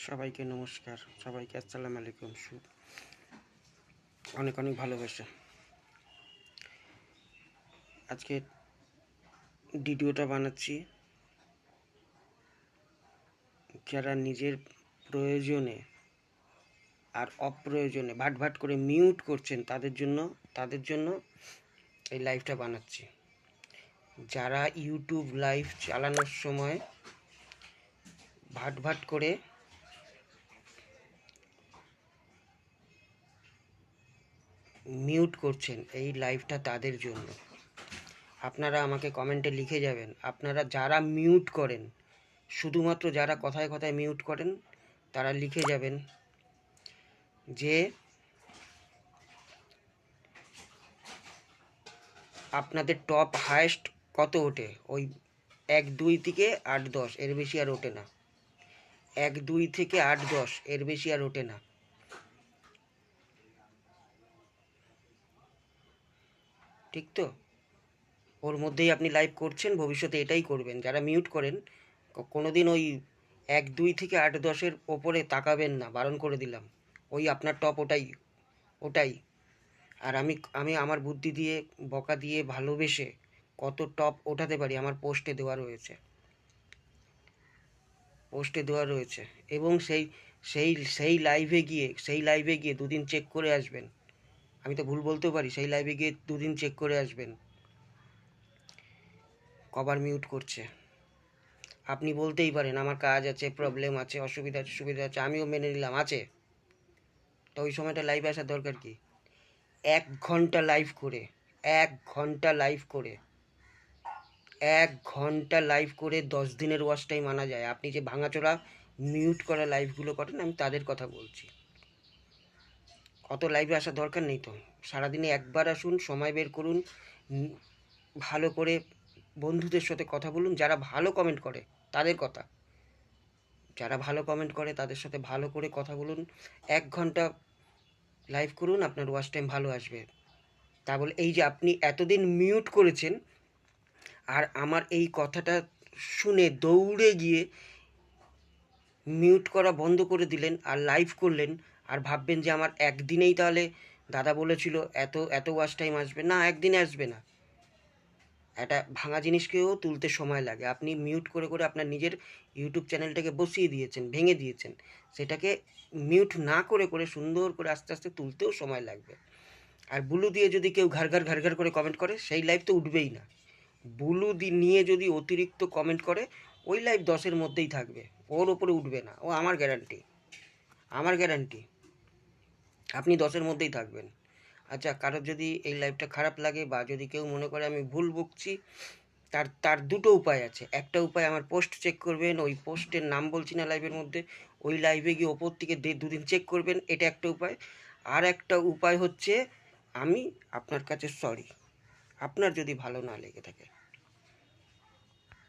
সবাইকে নমস্কার, সবাইকে আসসালামু আলাইকুম। অনেক অনেক ভালোবাসা। আজকে ভিডিওটা বানাচ্ছি যারা নিজের প্রয়োজনে আর অপ্রয়োজনে ভাট ভাট করে মিউট করছেন তাদের জন্য এই লাইভটা বানাচ্ছি। যারা ইউটিউব লাইভ চালানোর সময় ভাট ভাট করে মিউট করছেন, এই লাইভটা তাদের জন্য। আপনারা আমাকে কমেন্টে লিখে যাবেন, আপনারা যারা মিউট করেন, শুধুমাত্র যারা কথায় কথায় মিউট করেন তারা লিখে যাবেন যে আপনাদের টপ হায়েস্ট কত ওঠে। ওই 1-2 থেকে 8-10, এর বেশি আর ওঠে না। 1-2 থেকে 8-10, এর বেশি আর ওঠে না। ঠিক তো? ওর মধ্যেই আপনি লাইভ করছেন, ভবিষ্যতে এটাই করবেন। যারা মিউট করেন কোনোদিন ওই 1-2 থেকে 8-10-এর ওপরে তাকাবেন না, বারণ করে দিলাম। ওই আপনার টপ ওটাই। আর আমি আমার বুদ্ধি দিয়ে, বকা দিয়ে, ভালোবেসে কত টপ ওঠাতে পারি আমার পোস্টে দেওয়া রয়েছে। এবং সেই লাইভে গিয়ে দুদিন চেক করে আসবেন। আমি তো ভুল বলতেও পারি। সেই লাইভে গিয়ে দুদিন চেক করে আসবেন কবার মিউট করছে। আপনি বলতেই পারেন আমার কাজ আছে, প্রবলেম আছে, অসুবিধা আছে, সুবিধা আছে, আমিও মেনে নিলাম, আছে। তো ওই সময়টা লাইভে আসার দরকার কি? 1 ঘন্টা লাইভ করে 10 দিনের ওয়াচ টাইম আনা যায়। আপনি যে ভাঙাচোরা মিউট করা লাইভগুলো করেন, আমি তাদের কথা বলছি। অত লাইভে আসার দরকার নেই তো। সারাদিনে একবার আসুন, সময় বের করুন, ভালো করে বন্ধুদের সাথে কথা বলুন। যারা ভালো কমেন্ট করে তাদের সাথে ভালো করে কথা বলুন। 1 ঘন্টা লাইভ করুন, আপনার ওয়াচ টাইম ভালো আসবে। তা বলে এই যে আপনি এতদিন মিউট করেছেন আর আমার এই কথাটা শুনে দৌড়ে গিয়ে মিউট করা বন্ধ করে দিলেন আর লাইভ করলেন, আর ভাববেন যে আমার একদিনেই তাহলে দাদা বলেছিল এত ওয়াচ টাইম আসবে। না, একদিনে আসবে না। একটা ভাঙা জিনিসকেও তুলতে সময় লাগে। আপনি মিউট করে করে আপনার নিজের ইউটিউব চ্যানেলটাকে বসিয়ে দিয়েছেন, ভেঙে দিয়েছেন। সেটাকে মিউট না করে করে সুন্দর করে আস্তে আস্তে তুলতেও সময় লাগবে। আর বুলু দিয়ে যদি কেউ ঘাড় করে কমেন্ট করে, সেই লাইভ তো উঠবেই না। বুলু নিয়ে যদি অতিরিক্ত কমেন্ট করে, ওই লাইভ 10-এর মধ্যেই থাকবে, ওর ওপরে উঠবে না। ও আমার গ্যারান্টি আপনি 10-এর মধ্যেই থাকবেন। আচ্ছা, কারোর যদি এই লাইভটা খারাপ লাগে বা যদি কেউ মনে করে আমি ভুল বকছি, তার দুটো উপায় আছে। একটা উপায়, আমার পোস্ট চেক করবেন, ওই পোস্টের নাম বলছি না লাইভের মধ্যে, ওই লাইভে গিয়ে ওপর থেকে দুদিন চেক করবেন, এটা একটা উপায়। আর একটা উপায় হচ্ছে, আমি আপনার কাছে সরি, আপনার যদি ভালো না লেগে থাকে।